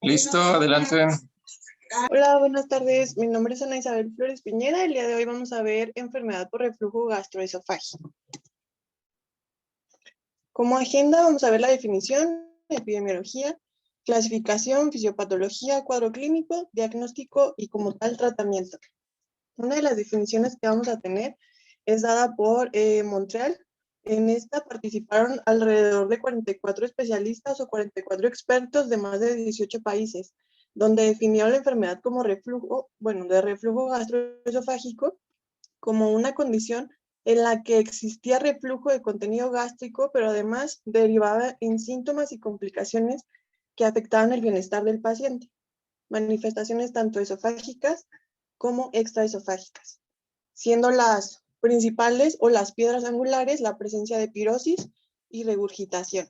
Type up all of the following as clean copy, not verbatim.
Listo, adelante. Hola, buenas tardes. Mi nombre es Ana Isabel Flores Piñera. El día de hoy vamos a ver enfermedad por reflujo gastroesofágico. Como agenda vamos a ver la definición, epidemiología, clasificación, fisiopatología, cuadro clínico, diagnóstico y como tal tratamiento. Una de las definiciones que vamos a tener es dada por Montreal. En esta participaron alrededor de 44 especialistas o 44 expertos de más de 18 países, donde definió la enfermedad como reflujo, de reflujo gastroesofágico, como una condición en la que existía reflujo de contenido gástrico, pero además derivaba en síntomas y complicaciones que afectaban el bienestar del paciente. Manifestaciones tanto esofágicas como extraesofágicas, siendo las principales o las piedras angulares la presencia de pirosis y regurgitación.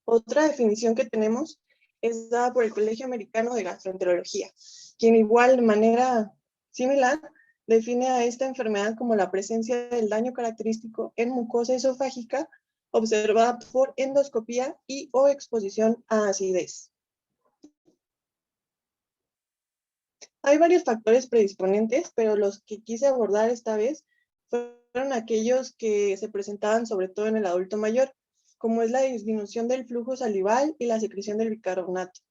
Otra definición que tenemos es dada por el Colegio Americano de Gastroenterología, quien igual de manera similar define a esta enfermedad como la presencia del daño característico en mucosa esofágica observada por endoscopía y o exposición a acidez. Hay varios factores predisponentes, pero los que quise abordar esta vez fueron aquellos que se presentaban sobre todo en el adulto mayor, como es la disminución del flujo salival y la secreción del bicarbonato.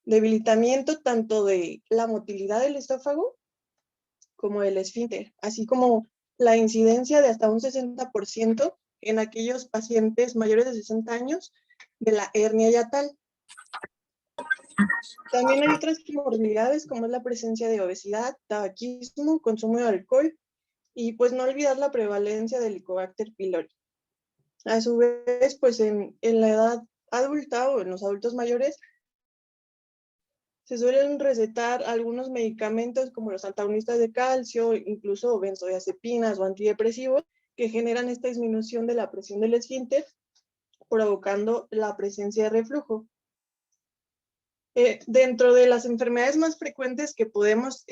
Debilitamiento tanto de la motilidad del esófago como del esfínter, así como la incidencia de hasta un 60% en aquellos pacientes mayores de 60 años de la hernia hiatal. También hay otras comorbilidades como es la presencia de obesidad, tabaquismo, consumo de alcohol y pues no olvidar la prevalencia del Helicobacter pylori. A su vez, pues en la edad adulta o en los adultos mayores se suelen recetar algunos medicamentos como los antagonistas de calcio, incluso benzodiazepinas o antidepresivos que generan esta disminución de la presión del esfínter, provocando la presencia de reflujo. Dentro de las enfermedades más frecuentes que podemos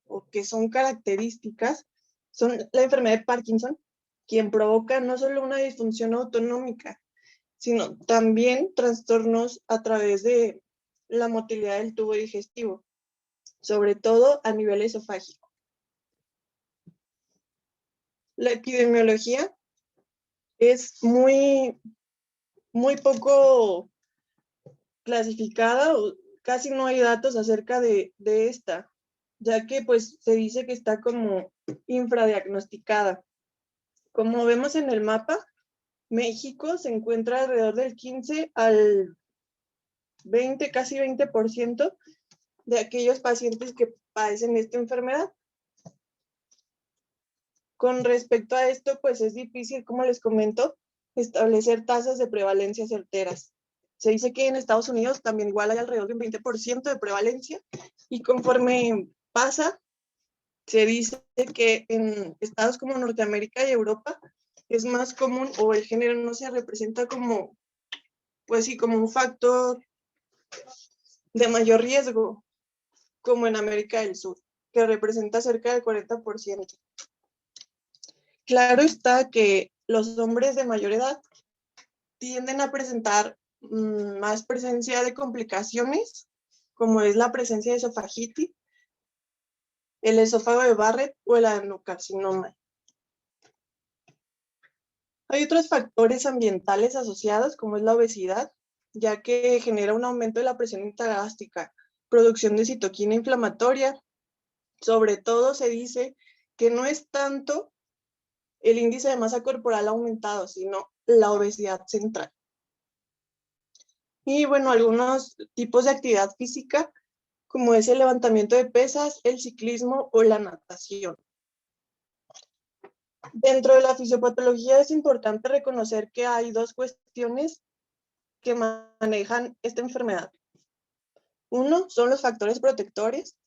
o que son características son la enfermedad de Parkinson, quien provoca no solo una disfunción autonómica, sino también trastornos a través de la motilidad del tubo digestivo, sobre todo a nivel esofágico. La epidemiología es muy poco clasificada, o casi no hay datos acerca de esta, ya que pues se dice que está como infradiagnosticada. Como vemos en el mapa, México se encuentra alrededor del 15 al 20, casi 20% de aquellos pacientes que padecen esta enfermedad. Con respecto a esto, pues es difícil, como les comento, establecer tasas de prevalencia certeras. Se dice que en Estados Unidos también igual hay alrededor de un 20% de prevalencia y conforme pasa, se dice que en estados como Norteamérica y Europa es más común o el género no se representa como, pues sí, como un factor de mayor riesgo, como en América del Sur, que representa cerca del 40%. Claro está que los hombres de mayor edad tienden a presentar más presencia de complicaciones, como es la presencia de esofagitis, el esófago de Barrett o el adenocarcinoma. Hay otros factores ambientales asociados, como es la obesidad, ya que genera un aumento de la presión intragástrica, producción de citoquina inflamatoria. Sobre todo se dice que no es tanto el índice de masa corporal aumentado, sino la obesidad central. Y bueno, algunos tipos de actividad física, como es el levantamiento de pesas, el ciclismo o la natación. Dentro de la fisiopatología es importante reconocer que hay dos cuestiones que manejan esta enfermedad. Uno son los factores protectores,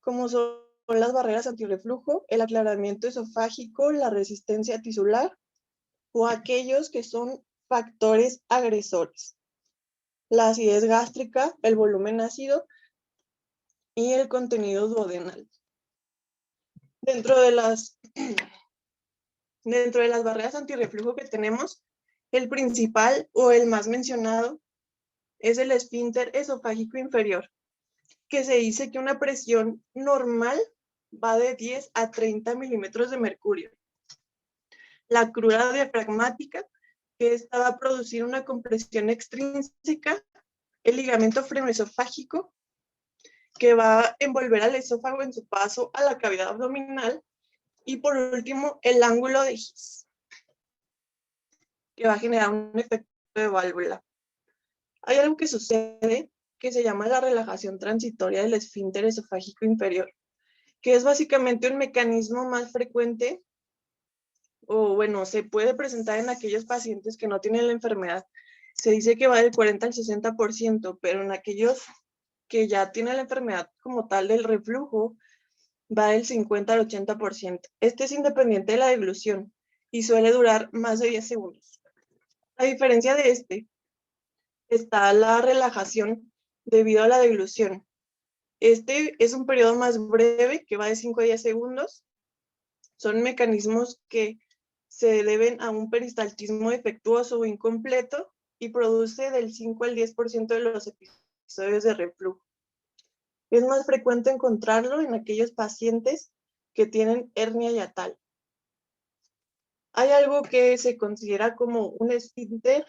como son las barreras antirreflujo, el aclaramiento esofágico, la resistencia tisular, o aquellos que son factores agresores, la acidez gástrica, el volumen ácido y el contenido duodenal. Dentro de las barreras antirreflujo que tenemos, el principal o el más mencionado es el esfínter esofágico inferior, que se dice que una presión normal va de 10 a 30 milímetros de mercurio. La cruda diafragmática, que esta va a producir una compresión extrínseca, el ligamento frenoesofágico, que va a envolver al esófago en su paso a la cavidad abdominal, y por último, el ángulo de His, que va a generar un efecto de válvula. Hay algo que sucede que se llama la relajación transitoria del esfínter esofágico inferior, que es básicamente un mecanismo más frecuente, o bueno, se puede presentar en aquellos pacientes que no tienen la enfermedad. Se dice que va del 40 al 60%, pero en aquellos que ya tienen la enfermedad como tal del reflujo, va del 50 al 80%. Este es independiente de la deglución y suele durar más de 10 segundos. A diferencia de este, está la relajación debido a la deglución. Este es un periodo más breve que va de 5 a 10 segundos. Son mecanismos que se deben a un peristaltismo defectuoso o incompleto y produce del 5 al 10% de los episodios de reflujo. Es más frecuente encontrarlo en aquellos pacientes que tienen hernia hiatal. Hay algo que se considera como un esfínter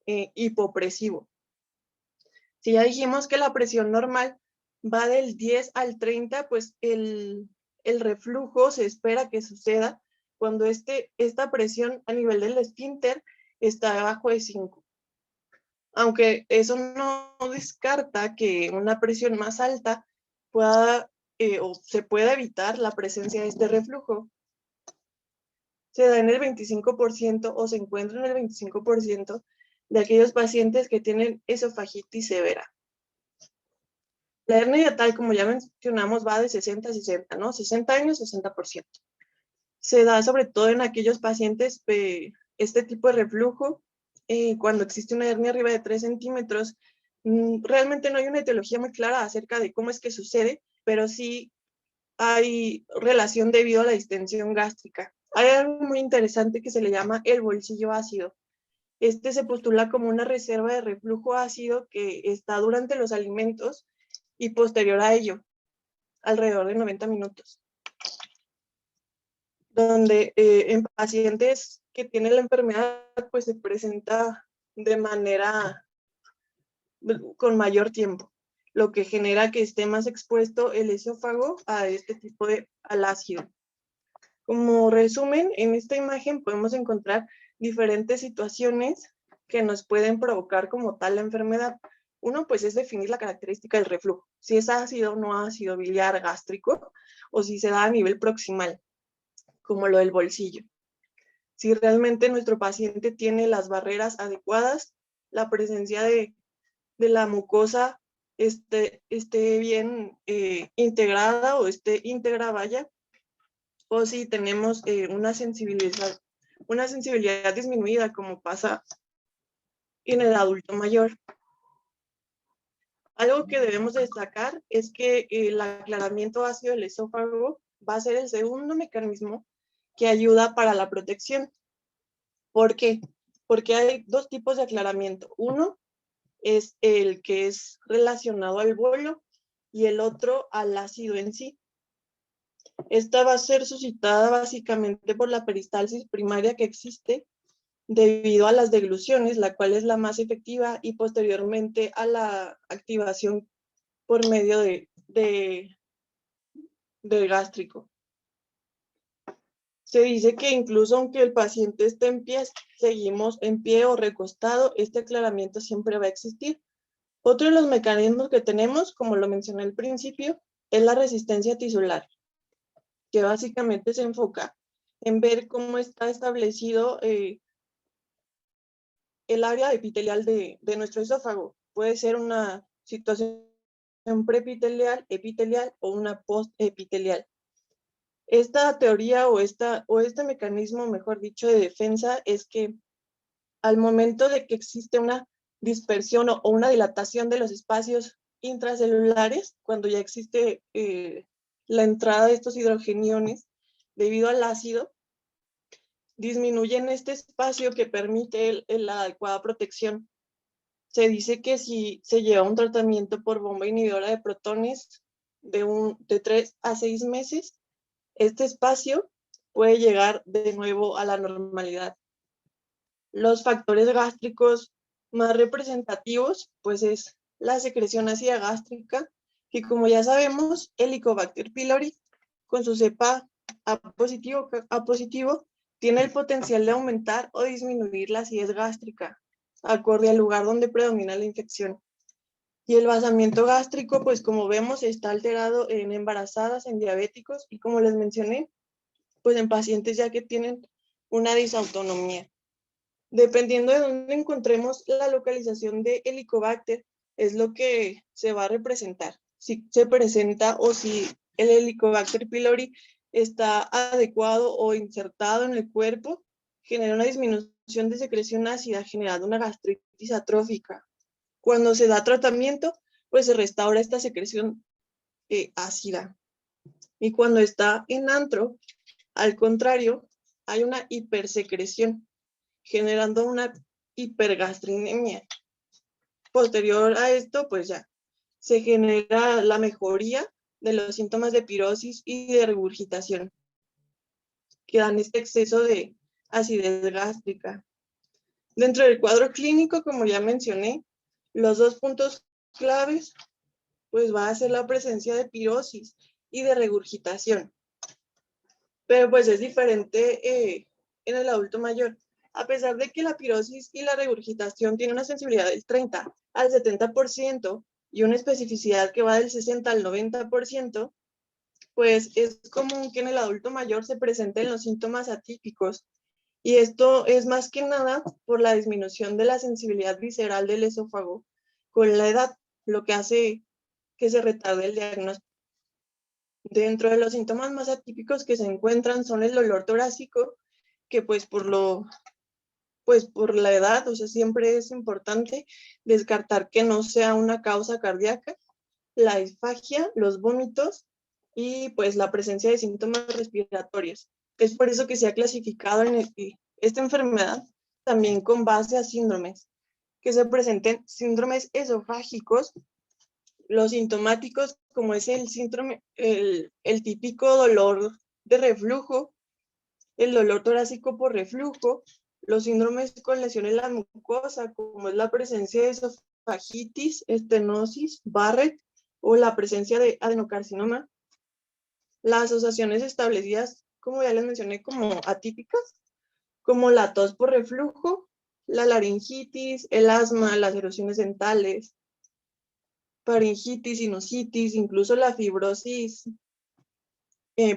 hipopresivo. Si ya dijimos que la presión normal va del 10 al 30, pues el reflujo se espera que suceda cuando esta presión a nivel del esfínter está debajo de 5. Aunque eso no descarta que una presión más alta pueda o se pueda evitar la presencia de este reflujo. Se da en el 25% o se encuentra en el 25% de aquellos pacientes que tienen esofagitis severa. La hernia hiatal, como ya mencionamos, va de 60 a 60, ¿no? 60 años, 60%. Se da sobre todo en aquellos pacientes este tipo de reflujo, cuando existe una hernia arriba de 3 centímetros. Realmente no hay una etiología muy clara acerca de cómo es que sucede, pero sí hay relación debido a la distensión gástrica. Hay algo muy interesante que se le llama el bolsillo ácido. Este se postula como una reserva de reflujo ácido que está durante los alimentos y posterior a ello, alrededor de 90 minutos, donde en pacientes que tienen la enfermedad pues se presenta de manera con mayor tiempo, lo que genera que esté más expuesto el esófago a este tipo al ácido. Como resumen, en esta imagen podemos encontrar diferentes situaciones que nos pueden provocar como tal la enfermedad. Uno, pues, es definir la característica del reflujo, si es ácido o no ácido biliar gástrico, o si se da a nivel proximal, como lo del bolsillo. Si realmente nuestro paciente tiene las barreras adecuadas, la presencia de la mucosa esté bien integrada o esté íntegra, vaya, o si tenemos una sensibilidad disminuida, como pasa en el adulto mayor. Algo que debemos destacar es que el aclaramiento ácido del esófago va a ser el segundo mecanismo que ayuda para la protección. ¿Por qué? Porque hay dos tipos de aclaramiento. Uno es el que es relacionado al bolo y el otro al ácido en sí. Esta va a ser suscitada básicamente por la peristalsis primaria que existe debido a las degluciones, la cual es la más efectiva, y posteriormente a la activación por medio del gástrico. Se dice que incluso aunque el paciente esté en pie, seguimos en pie o recostado, este aclaramiento siempre va a existir. Otro de los mecanismos que tenemos, como lo mencioné al principio, es la resistencia tisular, que básicamente se enfoca en ver cómo está establecido el área epitelial de nuestro esófago. Puede ser una situación preepitelial, epitelial o una postepitelial. Esta teoría o este mecanismo, mejor dicho, de defensa es que al momento de que existe una dispersión o una dilatación de los espacios intracelulares, cuando ya existe la entrada de estos hidrogeniones debido al ácido, disminuyen este espacio que permite la adecuada protección. se dice que si se lleva un tratamiento por bomba inhibidora de protones de 3 a 6 meses, este espacio puede llegar de nuevo a la normalidad. Los factores gástricos más representativos, pues es la secreción ácida gástrica, que como ya sabemos, Helicobacter pylori, con su cepa A positivo, tiene el potencial de aumentar o disminuir la acidez gástrica, acorde al lugar donde predomina la infección. Y el vaciamiento gástrico, pues como vemos, está alterado en embarazadas, en diabéticos y como les mencioné, pues en pacientes ya que tienen una disautonomía. Dependiendo de dónde encontremos la localización de Helicobacter, es lo que se va a representar. Si se presenta o si el Helicobacter pylori está adecuado o insertado en el cuerpo, genera una disminución de secreción ácida, generando una gastritis atrófica. Cuando se da tratamiento, pues se restaura esta secreción ácida. Y cuando está en antro, al contrario, hay una hipersecreción, generando una hipergastrinemia. Posterior a esto, pues ya se genera la mejoría de los síntomas de pirosis y de regurgitación, que dan este exceso de acidez gástrica. Dentro del cuadro clínico, como ya mencioné, los dos puntos claves, pues va a ser la presencia de pirosis y de regurgitación. Pero pues es diferente en el adulto mayor. A pesar de que la pirosis y la regurgitación tienen una sensibilidad del 30 al 70% y una especificidad que va del 60 al 90%, pues es común que en el adulto mayor se presenten los síntomas atípicos. Y esto es más que nada por la disminución de la sensibilidad visceral del esófago con la edad, lo que hace que se retarde el diagnóstico. Dentro de los síntomas más atípicos que se encuentran son el dolor torácico, que pues por la edad, o sea, siempre es importante descartar que no sea una causa cardíaca, la disfagia, los vómitos y pues la presencia de síntomas respiratorios. Es por eso que se ha clasificado esta enfermedad también con base a síndromes, que se presenten síndromes esofágicos, los sintomáticos, como es el síndrome, el típico dolor de reflujo, el dolor torácico por reflujo, los síndromes con lesiones en la mucosa, como es la presencia de esofagitis, estenosis, Barrett o la presencia de adenocarcinoma. Las asociaciones establecidas, como ya les mencioné, como atípicas, como la tos por reflujo, la laringitis, el asma, las erosiones dentales, faringitis, sinusitis, incluso la fibrosis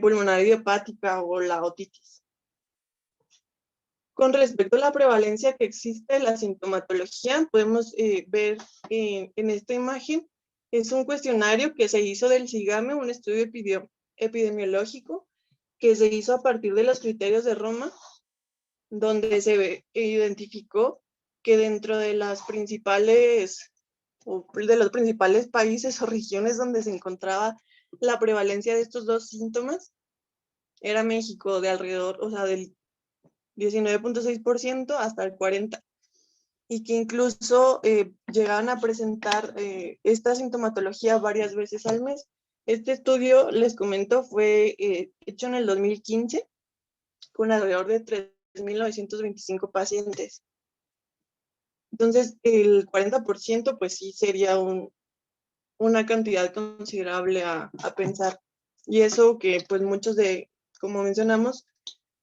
pulmonar idiopática o la otitis. Con respecto a la prevalencia que existe de la sintomatología, podemos ver en esta imagen, es un cuestionario que se hizo del SIGAME, un estudio epidemiológico que se hizo a partir de los criterios de Roma, donde se identificó que dentro de las principales de los principales países o regiones donde se encontraba la prevalencia de estos dos síntomas, era México de alrededor, o sea, del 19.6% hasta el 40%, y que incluso llegaban a presentar esta sintomatología varias veces al mes. Este estudio, les comento, fue hecho en el 2015 con alrededor de 3.925 pacientes. Entonces, el 40% pues sí sería una cantidad considerable a pensar. Y eso que pues muchos como mencionamos,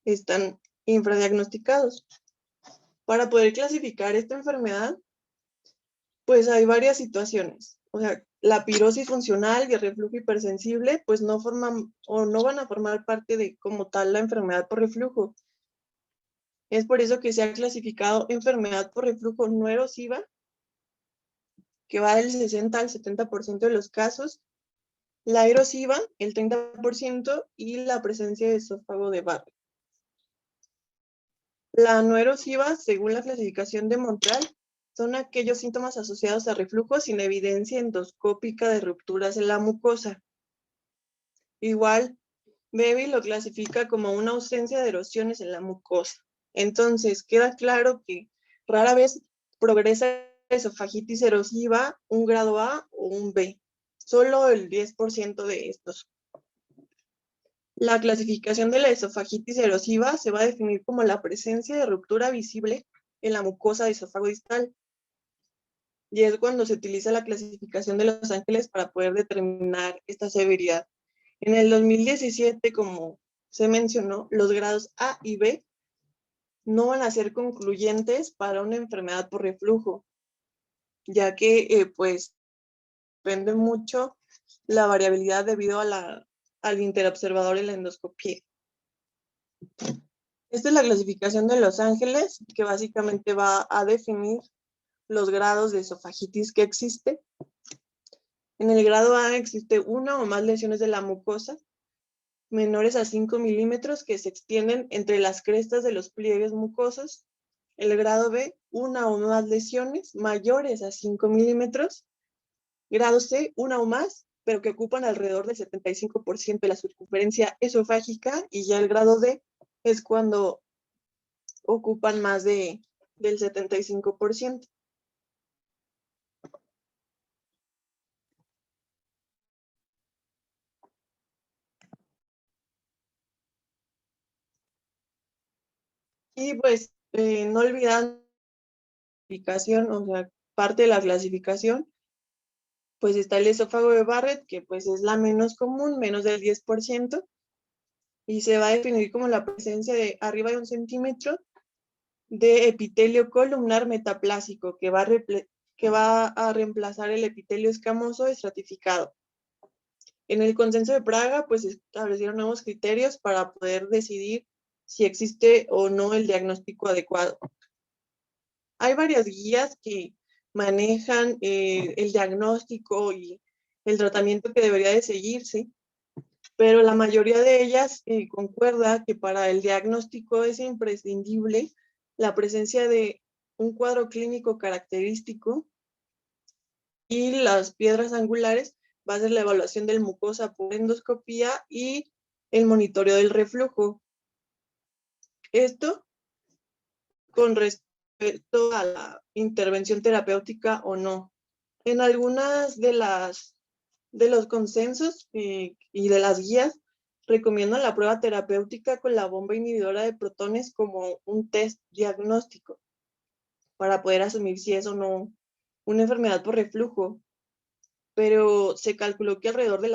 están infradiagnosticados. Para poder clasificar esta enfermedad, pues hay varias situaciones. O sea, la pirosis funcional y el reflujo hipersensible, pues no forman o no van a formar parte de como tal la enfermedad por reflujo. Es por eso que se ha clasificado enfermedad por reflujo no erosiva, que va del 60 al 70% de los casos, la erosiva, el 30%, y la presencia de esófago de Barrett. La no erosiva, según la clasificación de Montreal, son aquellos síntomas asociados a reflujo sin evidencia endoscópica de rupturas en la mucosa. Igual, Bevi lo clasifica como una ausencia de erosiones en la mucosa. Entonces, queda claro que rara vez progresa esofagitis erosiva, un grado A o un B. Solo el 10% de estos. La clasificación de la esofagitis erosiva se va a definir como la presencia de ruptura visible en la mucosa de esófago distal. Y es cuando se utiliza la clasificación de Los Ángeles para poder determinar esta severidad. En el 2017, como se mencionó, los grados A y B no van a ser concluyentes para una enfermedad por reflujo, ya que pues depende mucho la variabilidad debido a al interobservador en la endoscopía. Esta es la clasificación de Los Ángeles, que básicamente va a definir los grados de esofagitis que existe. En el grado A existe una o más lesiones de la mucosa menores a 5 milímetros que se extienden entre las crestas de los pliegues mucosos. El grado B, una o más lesiones mayores a 5 milímetros. Grado C, una o más, pero que ocupan alrededor del 75% de la circunferencia esofágica. Y ya el grado D es cuando ocupan más del 75%. Y pues no olvidar la clasificación, o sea, parte de la clasificación, pues está el esófago de Barrett, que pues es la menos común, menos del 10%, y se va a definir como la presencia de arriba de 1 centímetro de epitelio columnar metaplásico, que va a reemplazar el epitelio escamoso estratificado. En el consenso de Praga, pues establecieron nuevos criterios para poder decidir si existe o no el diagnóstico adecuado. Hay varias guías que manejan el diagnóstico y el tratamiento que debería de seguirse, pero la mayoría de ellas concuerda que para el diagnóstico es imprescindible la presencia de un cuadro clínico característico, y las piedras angulares va a ser la evaluación del mucosa por endoscopía y el monitoreo del reflujo. Esto con respecto a la intervención terapéutica o no. En algunas de los consensos y de las guías recomiendan la prueba terapéutica con la bomba inhibidora de protones como un test diagnóstico para poder asumir si es o no una enfermedad por reflujo. Pero se calculó que alrededor de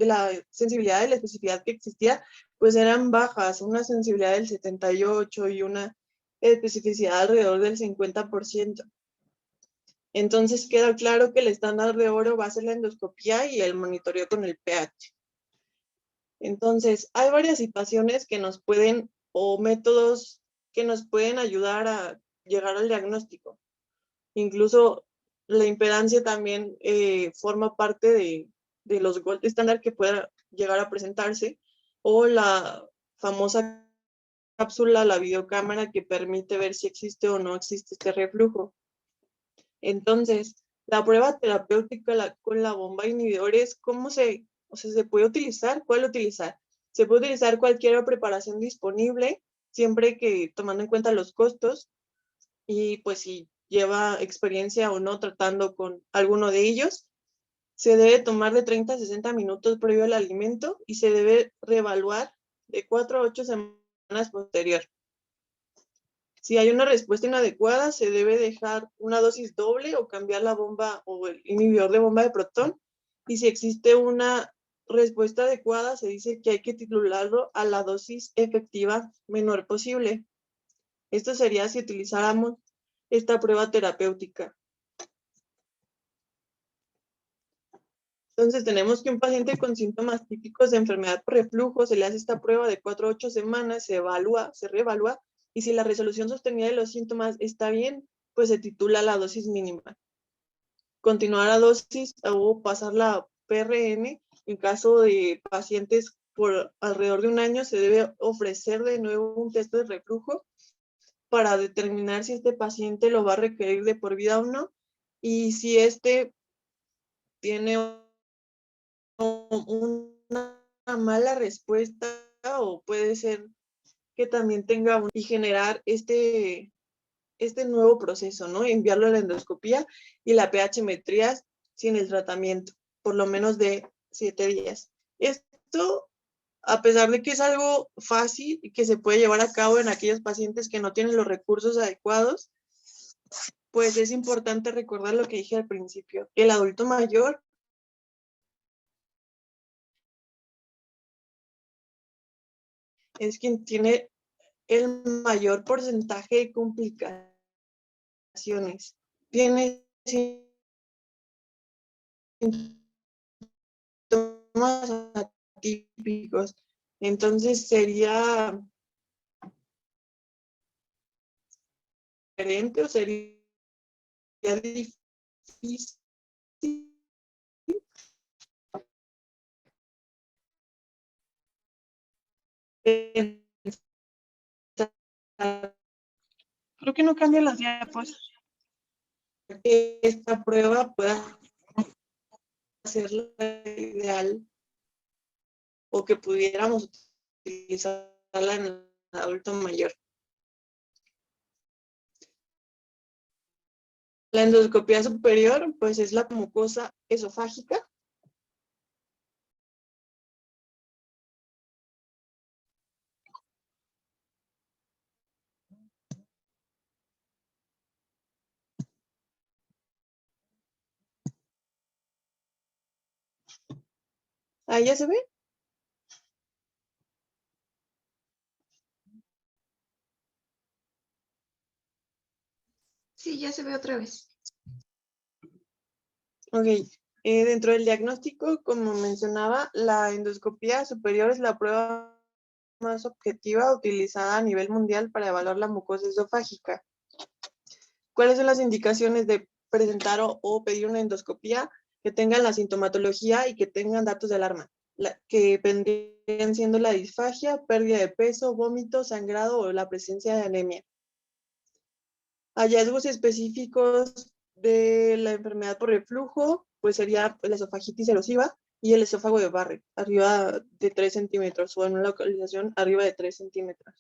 la sensibilidad y la especificidad que existía, pues eran bajas, una sensibilidad del 78 y una especificidad alrededor del 50%. Entonces queda claro que el estándar de oro va a ser la endoscopía y el monitoreo con el pH. Entonces, hay varias situaciones que nos pueden, o métodos que nos pueden ayudar a llegar al diagnóstico. Incluso la impedancia también forma parte de los gold estándar que pueda llegar a presentarse, o la famosa cápsula, la videocámara que permite ver si existe o no existe este reflujo. Entonces, la prueba terapéutica con la bomba inhibidores, ¿cómo se puede utilizar? ¿Cuál utilizar? Se puede utilizar cualquier preparación disponible, siempre que tomando en cuenta los costos, y pues si lleva experiencia o no tratando con alguno de ellos. Se debe tomar de 30 a 60 minutos previo al alimento y se debe reevaluar de 4 a 8 semanas posterior. Si hay una respuesta inadecuada, se debe dejar una dosis doble o cambiar la bomba o el inhibidor de bomba de protón. Y si existe una respuesta adecuada, se dice que hay que titularlo a la dosis efectiva menor posible. Esto sería si utilizáramos esta prueba terapéutica. Entonces tenemos que un paciente con síntomas típicos de enfermedad por reflujo, se le hace esta prueba de 4 a 8 semanas, se evalúa, se reevalúa, y si la resolución sostenida de los síntomas está bien, pues se titula la dosis mínima. Continuar a dosis o pasar la PRN. En caso de pacientes por alrededor de un año, se debe ofrecer de nuevo un test de reflujo para determinar si este paciente lo va a requerir de por vida o no, y si este tiene una mala respuesta, o puede ser que también tenga y generar este este nuevo proceso, ¿no? Enviarlo a la endoscopía y la pH-metría sin el tratamiento, por lo menos de 7 días. Esto, a pesar de que es algo fácil y que se puede llevar a cabo en aquellos pacientes que no tienen los recursos adecuados, pues es importante recordar lo que dije al principio. El adulto mayor es quien tiene el mayor porcentaje de complicaciones. Tiene síntomas atípicos. Entonces sería diferente o sería difícil. Creo que no cambia las diapos. Que esta prueba pueda ser la ideal o que pudiéramos utilizarla en el adulto mayor. La endoscopía superior, pues es la mucosa esofágica. Ahí ya se ve. Sí, ya se ve otra vez. Ok. Dentro del diagnóstico, como mencionaba, la endoscopía superior es la prueba más objetiva utilizada a nivel mundial para evaluar la mucosa esofágica. ¿Cuáles son las indicaciones de presentar o pedir una endoscopía? Que tengan la sintomatología y que tengan datos de alarma, que vendrían siendo la disfagia, pérdida de peso, vómito, sangrado o la presencia de anemia. Hallazgos específicos de la enfermedad por reflujo, pues sería la esofagitis erosiva y el esófago de Barrett, arriba de 3 centímetros o en una localización arriba de 3 centímetros.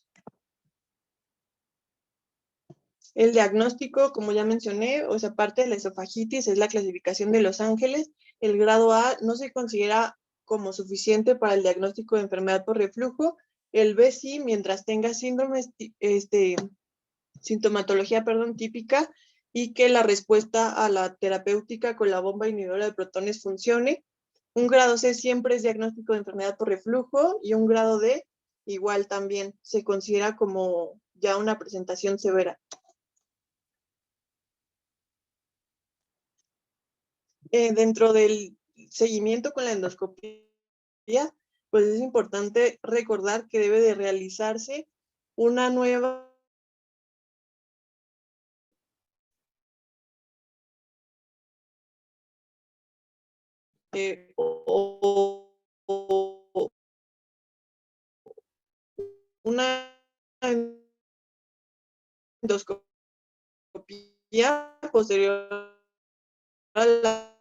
El diagnóstico, como ya mencioné, o sea, parte de la esofagitis es la clasificación de Los Ángeles. El grado A no se considera como suficiente para el diagnóstico de enfermedad por reflujo. El B sí, mientras tenga sintomatología, típica y que la respuesta a la terapéutica con la bomba inhibidora de protones funcione. Un grado C siempre es diagnóstico de enfermedad por reflujo y un grado D igual también se considera como ya una presentación severa. Dentro del seguimiento con la endoscopía, pues es importante recordar que debe de realizarse una nueva una endoscopía posterior a las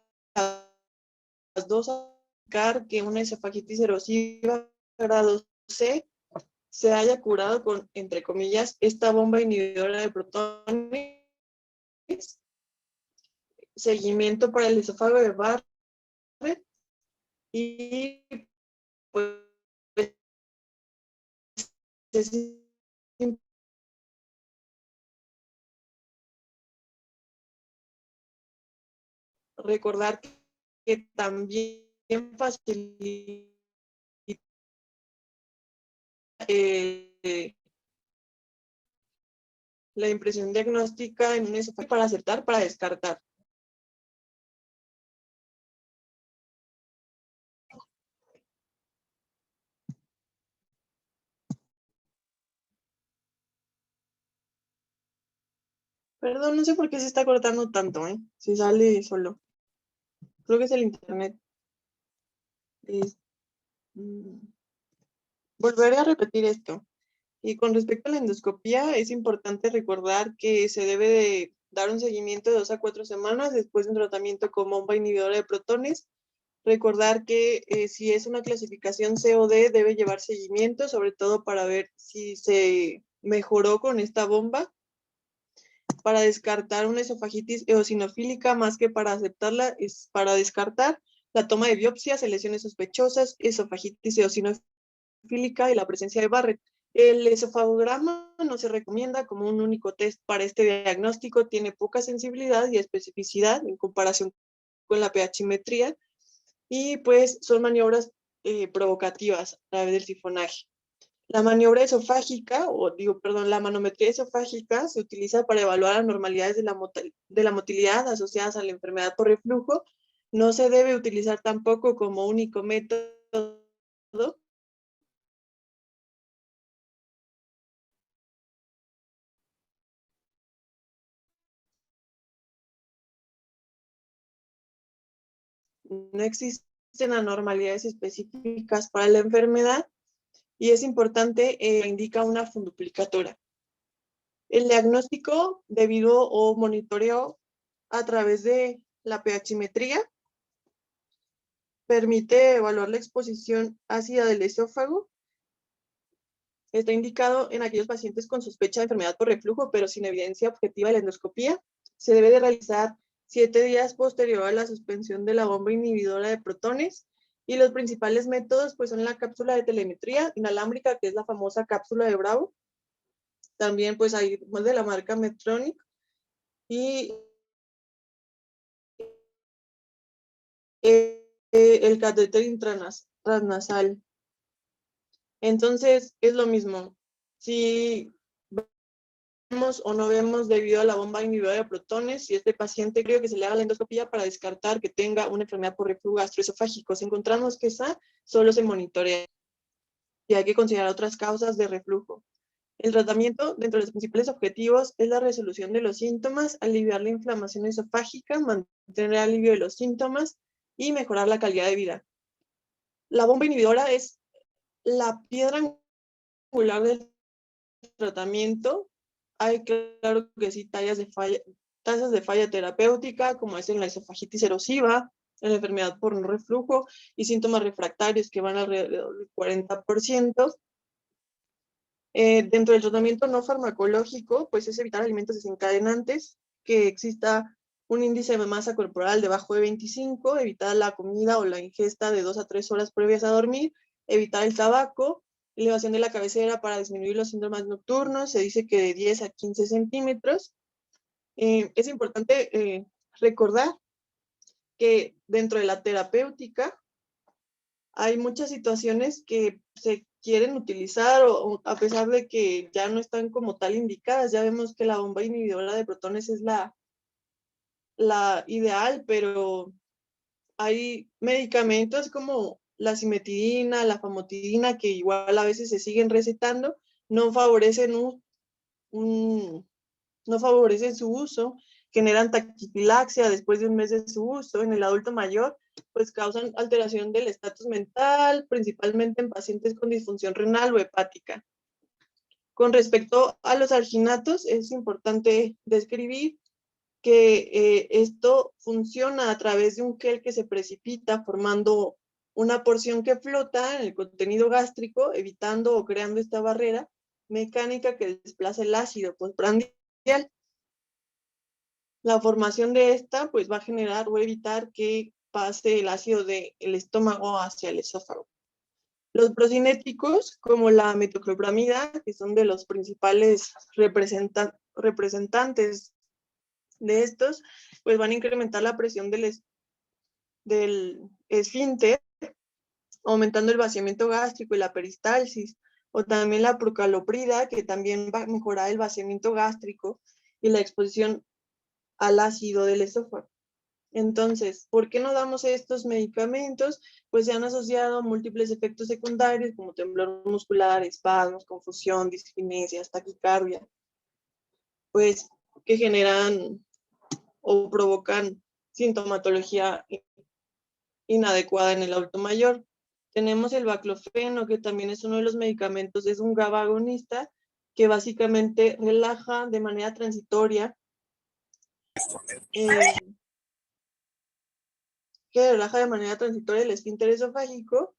dos, que una esofagitis erosiva grado C se haya curado con, entre comillas, esta bomba inhibidora de protones. Seguimiento para el esófago de Barrett y pues es recordar que también facilita la impresión diagnóstica en un esófago para acertar, para descartar. Perdón, no sé por qué se está cortando tanto, ¿eh? Se sale solo. Creo que es el internet. Volveré a repetir esto. Y con respecto a la endoscopía, es importante recordar que se debe de dar un seguimiento de 2 a 4 semanas después de un tratamiento con bomba inhibidora de protones. Recordar que si es una clasificación C o D, debe llevar seguimiento, sobre todo para ver si se mejoró con esta bomba. para descartar una esofagitis eosinofílica más que para aceptarla, es para descartar la toma de biopsias en lesiones sospechosas, esofagitis eosinofílica y la presencia de Barrett. El esofagograma no se recomienda como un único test para este diagnóstico, tiene poca sensibilidad y especificidad en comparación con la pH-metría y pues son maniobras provocativas a través del sifonaje. La maniobra esofágica, la manometría esofágica se utiliza para evaluar anormalidades de la motilidad asociadas a la enfermedad por reflujo. No se debe utilizar tampoco como único método. No existen anormalidades específicas para la enfermedad y es importante, indica una funduplicatura. El diagnóstico debido o monitoreo a través de la pH-metría permite evaluar la exposición ácida del esófago. Está indicado en aquellos pacientes con sospecha de enfermedad por reflujo, pero sin evidencia objetiva de la endoscopía. Se debe de realizar 7 días posterior a la suspensión de la bomba inhibidora de protones. Y los principales métodos pues, son la cápsula de telemetría inalámbrica, que es la famosa cápsula de Bravo. También pues hay de la marca Medtronic. Y el catéter transnasal. Entonces, es lo mismo. Si vemos o no vemos debido a la bomba inhibidora de protones, si este paciente creo que se le haga la endoscopía para descartar que tenga una enfermedad por reflujo gastroesofágico. Si encontramos que esa, solo se monitorea. Y hay que considerar otras causas de reflujo. El tratamiento, dentro de los principales objetivos, es la resolución de los síntomas, aliviar la inflamación esofágica, mantener el alivio de los síntomas y mejorar la calidad de vida. La bomba inhibidora es la piedra angular del tratamiento. Hay, claro que sí, tasas de falla terapéutica, como es en la esofagitis erosiva, en la enfermedad por no reflujo y síntomas refractarios que van alrededor del 40%. Dentro del tratamiento no farmacológico, pues es evitar alimentos desencadenantes, que exista un índice de masa corporal debajo de 25, evitar la comida o la ingesta de 2 a 3 horas previas a dormir, evitar el tabaco, elevación de la cabecera para disminuir los síntomas nocturnos, se dice que de 10 a 15 centímetros. Es importante recordar que dentro de la terapéutica hay muchas situaciones que se quieren utilizar o a pesar de que ya no están como tal indicadas. Ya vemos que la bomba inhibidora de protones es la ideal, pero hay medicamentos como la cimetidina, la famotidina, que igual a veces se siguen recetando, no favorecen no favorecen su uso, generan taquifilaxia después de un mes de su uso. En el adulto mayor, pues causan alteración del estatus mental, principalmente en pacientes con disfunción renal o hepática. Con respecto a los alginatos, es importante describir que esto funciona a través de un gel que se precipita formando una porción que flota en el contenido gástrico, evitando o creando esta barrera mecánica que desplaza el ácido postprandial. La formación de esta pues va a generar o evitar que pase el ácido del estómago hacia el esófago. Los procinéticos, como la metoclopramida, que son de los principales representantes de estos, pues van a incrementar la presión del esfínter, aumentando el vaciamiento gástrico y la peristalsis, o también la procaloprida, que también va a mejorar el vaciamiento gástrico y la exposición al ácido del esófago. Entonces, ¿por qué no damos estos medicamentos? Pues se han asociado múltiples efectos secundarios como temblor muscular, espasmos, confusión, diskinesias, taquicardia, pues que generan o provocan sintomatología inadecuada en el adulto mayor. Tenemos el baclofeno, que también es uno de los medicamentos, es un GABA agonista que básicamente relaja de manera transitoria el esfínter esofágico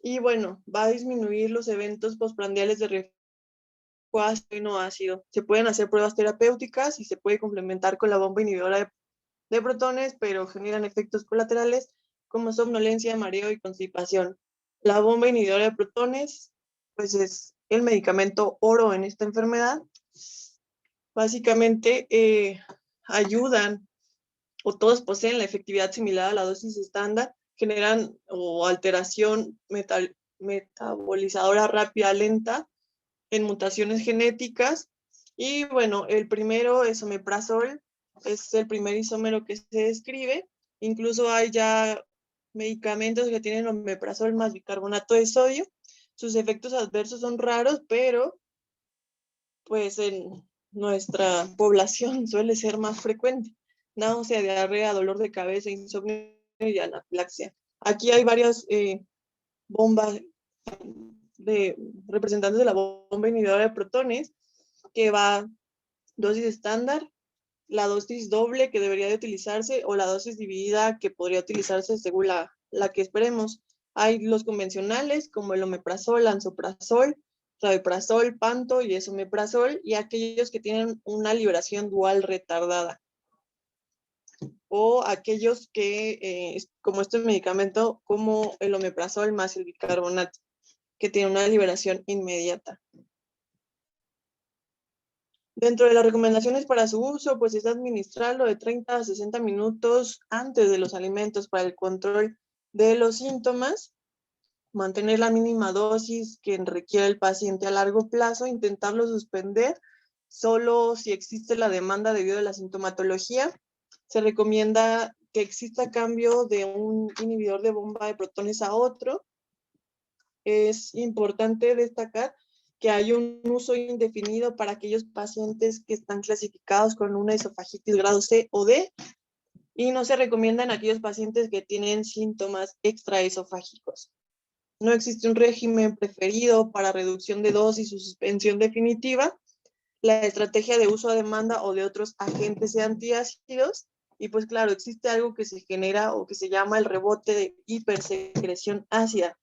y bueno, va a disminuir los eventos postprandiales de flujo ácido y no ácido. Se pueden hacer pruebas terapéuticas y se puede complementar con la bomba inhibidora de protones, pero generan efectos colaterales como somnolencia, mareo y constipación. La bomba inhibidora de protones, pues es el medicamento oro en esta enfermedad. Básicamente ayudan, o todos poseen la efectividad similar a la dosis estándar, generan o alteración metabolizadora rápida lenta en mutaciones genéticas. Y bueno, el primero es omeprazol, es el primer isómero que se describe. Incluso hay ya medicamentos que tienen omeprazol más bicarbonato de sodio. Sus efectos adversos son raros, pero pues en nuestra población suele ser más frecuente. Náusea, diarrea, dolor de cabeza, insomnio y anafilaxia. Aquí hay varias bombas de representantes de la bomba inhibidora de protones, que va dosis estándar, la dosis doble que debería de utilizarse o la dosis dividida que podría utilizarse según la que esperemos. Hay los convencionales como el omeprazol, lansoprazol, rabeprazol, panto y esomeprazol, y aquellos que tienen una liberación dual retardada, o aquellos que, como este medicamento, como el omeprazol más el bicarbonato, que tiene una liberación inmediata. Dentro de las recomendaciones para su uso, pues es administrarlo de 30 a 60 minutos antes de los alimentos para el control de los síntomas, mantener la mínima dosis que requiere el paciente a largo plazo, intentarlo suspender solo si existe la demanda debido a la sintomatología. Se recomienda que exista cambio de un inhibidor de bomba de protones a otro. Es importante destacar que hay un uso indefinido para aquellos pacientes que están clasificados con una esofagitis grado C o D, y no se recomienda en aquellos pacientes que tienen síntomas extraesofágicos. No existe un régimen preferido para reducción de dosis o suspensión definitiva. La estrategia de uso a demanda o de otros agentes antiácidos, y pues claro, existe algo que se genera o que se llama el rebote de hipersecreción ácida.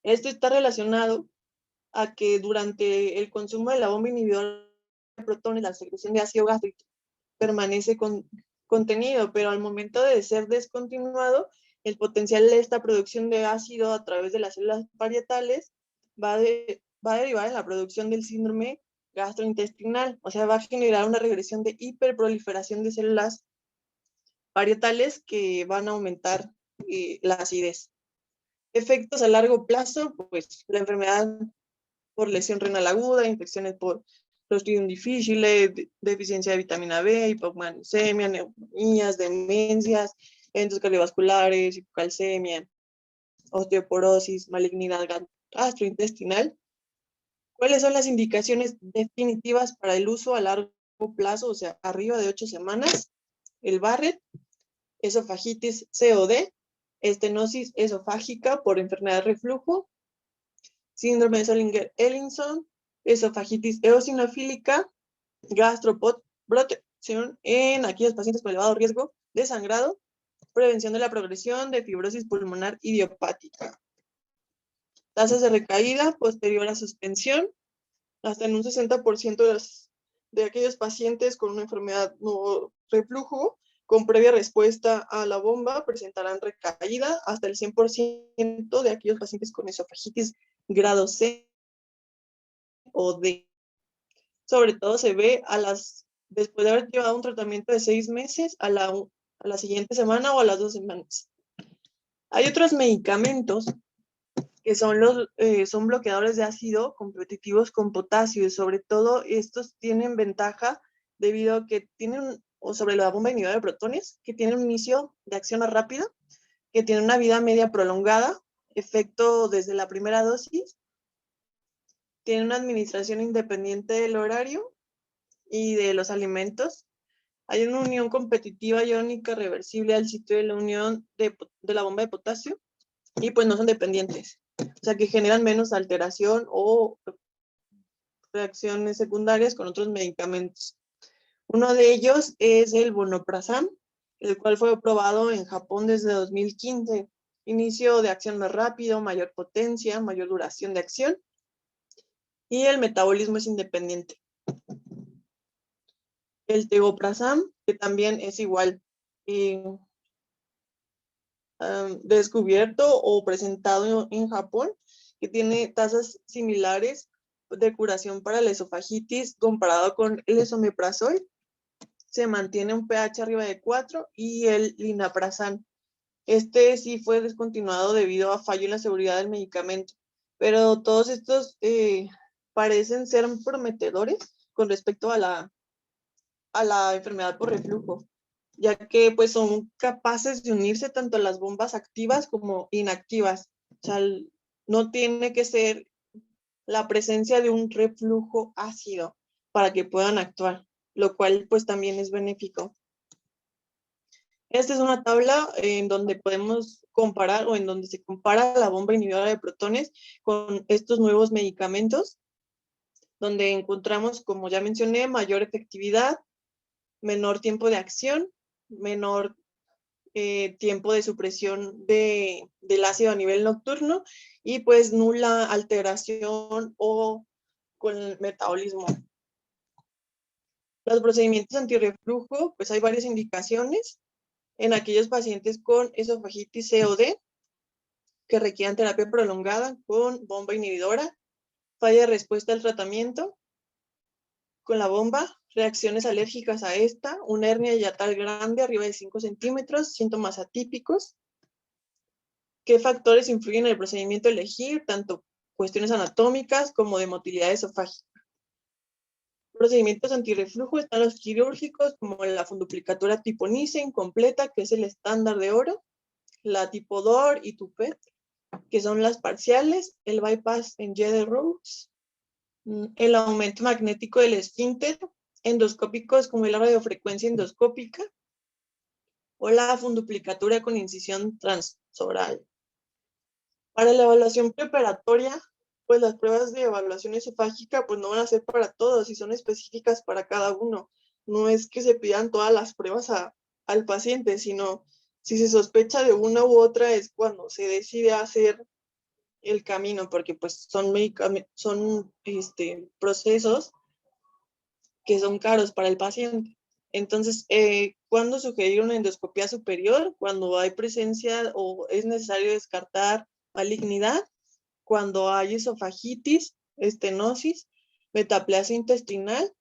Esto está relacionado a que durante el consumo de la bomba inhibidora de protones, la secreción de ácido gástrico permanece contenido, pero al momento de ser descontinuado, el potencial de esta producción de ácido a través de las células parietales va a derivar en la producción del síndrome gastrointestinal, o sea, va a generar una regresión de hiperproliferación de células parietales que van a aumentar la acidez. Efectos a largo plazo, pues la enfermedad por lesión renal aguda, infecciones por Clostridium difficile, deficiencia de vitamina B, hipomagnesemia, neumonías, demencias, eventos cardiovasculares, hipocalcemia, osteoporosis, malignidad gastrointestinal. ¿Cuáles son las indicaciones definitivas para el uso a largo plazo, o sea, arriba de 8 semanas? El Barrett, esofagitis COD, estenosis esofágica por enfermedad de reflujo, síndrome de Solinger-Ellison, esofagitis eosinofílica, gastroprotección en aquellos pacientes con elevado riesgo de sangrado, prevención de la progresión de fibrosis pulmonar idiopática. Tasas de recaída posterior a suspensión, hasta en un 60% de aquellos pacientes con una enfermedad no reflujo con previa respuesta a la bomba presentarán recaída, hasta el 100% de aquellos pacientes con esofagitis grado C o D. Sobre todo se ve después de haber llevado un tratamiento de 6 meses, a la siguiente semana o a las 2 semanas. Hay otros medicamentos que son bloqueadores de ácido competitivos con potasio, y sobre todo estos tienen ventaja debido a que o sobre la bomba inhibidora de protones, que tienen un inicio de acción rápida, que tiene una vida media prolongada, efecto desde la primera dosis, tiene una administración independiente del horario y de los alimentos. Hay una unión competitiva iónica reversible al sitio de la unión de la bomba de potasio, y pues no son dependientes, o sea que generan menos alteración o reacciones secundarias con otros medicamentos. Uno de ellos es el vonoprazan, el cual fue aprobado en Japón desde 2015. Inicio de acción más rápido, mayor potencia, mayor duración de acción. y el metabolismo es independiente. El tegoprazam, que también es igual, descubierto o presentado en Japón, que tiene tasas similares de curación para la esofagitis comparado con el esomeprazol. Se mantiene un pH arriba de 4, y el linaprazan. Este sí fue descontinuado debido a fallo en la seguridad del medicamento, pero todos estos parecen ser prometedores con respecto a la enfermedad por reflujo, ya que pues son capaces de unirse tanto a las bombas activas como inactivas. O sea, no tiene que ser la presencia de un reflujo ácido para que puedan actuar, lo cual pues también es benéfico. Esta es una tabla en donde podemos comparar, o en donde se compara la bomba inhibidora de protones con estos nuevos medicamentos, donde encontramos, como ya mencioné, mayor efectividad, menor tiempo de acción, menor tiempo de supresión del ácido a nivel nocturno, y pues nula alteración o con el metabolismo. Los procedimientos antirreflujo, pues hay varias indicaciones en aquellos pacientes con esofagitis COD que requieran terapia prolongada con bomba inhibidora, falla de respuesta al tratamiento con la bomba, reacciones alérgicas a esta, una hernia hiatal grande arriba de 5 centímetros, síntomas atípicos. ¿Qué factores influyen en el procedimiento a elegir? Tanto cuestiones anatómicas como de motilidad esofágica. Procedimientos antirreflujo están los quirúrgicos, como la funduplicatura tipo Nissen completa, que es el estándar de oro, la tipo DOR y TUPET, que son las parciales, el bypass en J de Rhodes, el aumento magnético del esfínter, endoscópicos como la radiofrecuencia endoscópica, o la funduplicatura con incisión transoral. Para la evaluación preparatoria, pues las pruebas de evaluación esofágica pues no van a ser para todos y son específicas para cada uno. No es que se pidan todas las pruebas al paciente, sino si se sospecha de una u otra es cuando se decide hacer el camino, porque pues son procesos que son caros para el paciente. Entonces, ¿cuándo sugerir una endoscopia superior? Cuando hay presencia o es necesario descartar malignidad, cuando hay esofagitis, estenosis, metaplasia intestinal,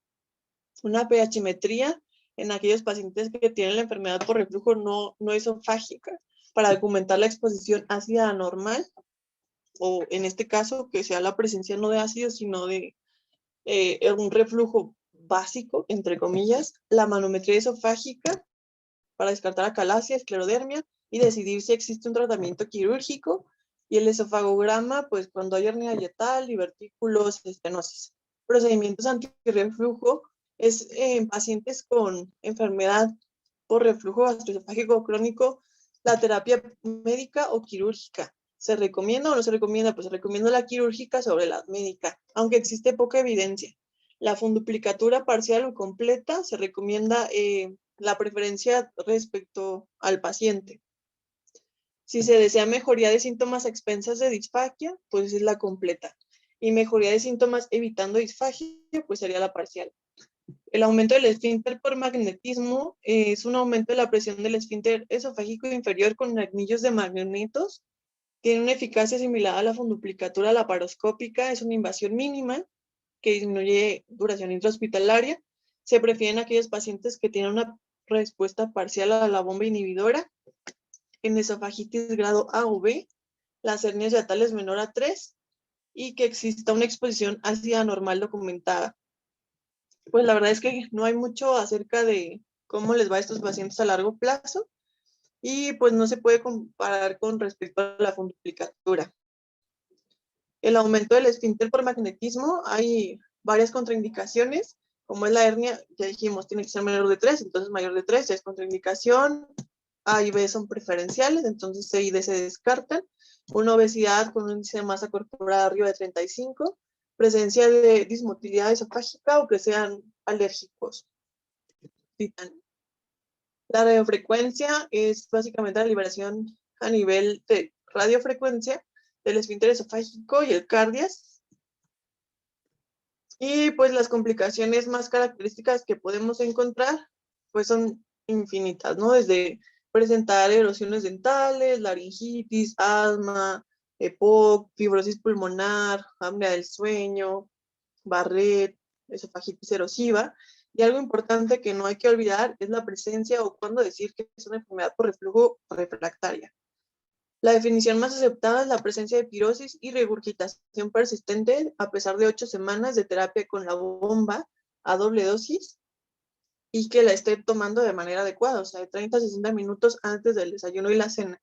una pHmetría en aquellos pacientes que tienen la enfermedad por reflujo no esofágica, para documentar la exposición ácida anormal, o en este caso que sea la presencia no de ácido, sino de un reflujo básico, entre comillas, la manometría esofágica para descartar acalasia, esclerodermia y decidir si existe un tratamiento quirúrgico, y el esofagograma, pues cuando hay hernia hiatal, divertículos, estenosis. Procedimientos antirreflujo es en pacientes con enfermedad por reflujo gastroesofágico crónico, la terapia médica o quirúrgica. ¿Se recomienda o no se recomienda? Pues se recomienda la quirúrgica sobre la médica, aunque existe poca evidencia. La funduplicatura parcial o completa se recomienda la preferencia respecto al paciente. Si se desea mejoría de síntomas a expensas de disfagia, pues es la completa. Y mejoría de síntomas evitando disfagia, pues sería la parcial. El aumento del esfínter por magnetismo es un aumento de la presión del esfínter esofágico inferior con anillos de magnetos. Tiene una eficacia similar a la funduplicatura laparoscópica, es una invasión mínima que disminuye duración intrahospitalaria. Se prefieren aquellos pacientes que tienen una respuesta parcial a la bomba inhibidora en esofagitis grado A o B, las hernias hiatales menor a 3 y que exista una exposición ácida anormal documentada. Pues la verdad es que no hay mucho acerca de cómo les va a estos pacientes a largo plazo, y pues no se puede comparar con respecto a la funduplicatura. El aumento del esfínter por magnetismo, hay varias contraindicaciones, como es la hernia, ya dijimos, tiene que ser menor de 3, entonces mayor de 3 es contraindicación. A y B son preferenciales, entonces C y D se descartan. Una obesidad con un índice de masa corporal arriba de 35, presencia de dismotilidad esofágica o que sean alérgicos. La radiofrecuencia es básicamente la liberación a nivel de radiofrecuencia del esfínter esofágico y el cardias. Y pues las complicaciones más características que podemos encontrar, pues son infinitas, ¿no? Desde presentar erosiones dentales, laringitis, asma, EPOC, fibrosis pulmonar, apnea del sueño, Barrett, esofagitis erosiva. Y algo importante que no hay que olvidar es la presencia o cuándo decir que es una enfermedad por reflujo refractaria. La definición más aceptada es la presencia de pirosis y regurgitación persistente a pesar de 8 semanas de terapia con la bomba a doble dosis y que la esté tomando de manera adecuada, o sea, de 30 a 60 minutos antes del desayuno y la cena.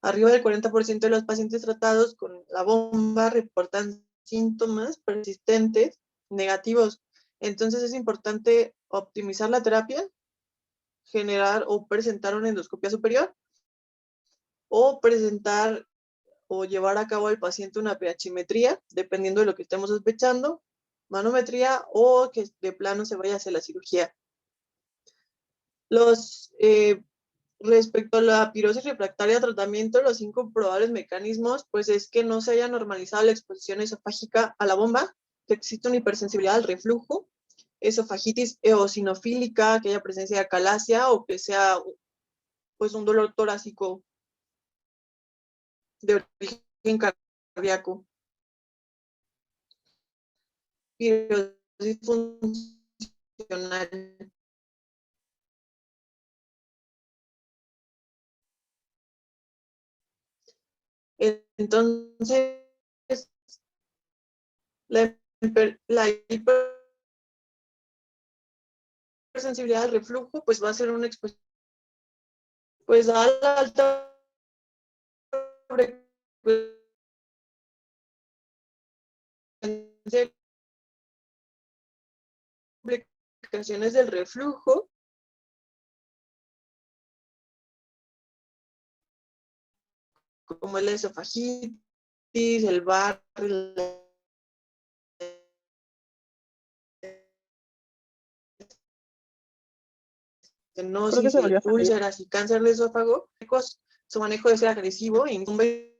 Arriba del 40% de los pacientes tratados con la bomba reportan síntomas persistentes negativos. Entonces es importante optimizar la terapia, generar o presentar una endoscopia superior o presentar o llevar a cabo al paciente una pHmetría, dependiendo de lo que estemos sospechando, manometría o que de plano se vaya hacia la cirugía. Los, respecto a la pirosis refractaria tratamiento, los 5 probables mecanismos, pues es que no se haya normalizado la exposición esofágica a la bomba, que existe una hipersensibilidad al reflujo, esofagitis eosinofílica, que haya presencia de acalasia o que sea pues un dolor torácico de origen cardíaco. Pirosis funcional. Entonces, la hipersensibilidad al reflujo, pues va a ser una exposición, pues a la alta frecuencia de complicaciones del reflujo, como la esofagitis, el bar, la Creo que estenosis, se volvió a salir. úlceras y cáncer de esófago, su manejo debe ser agresivo e incumbe.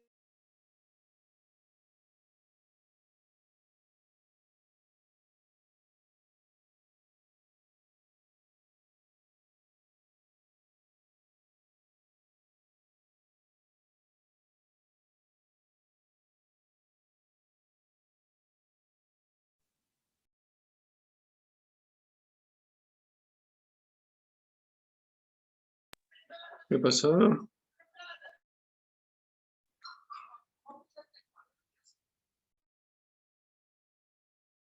¿Qué pasó?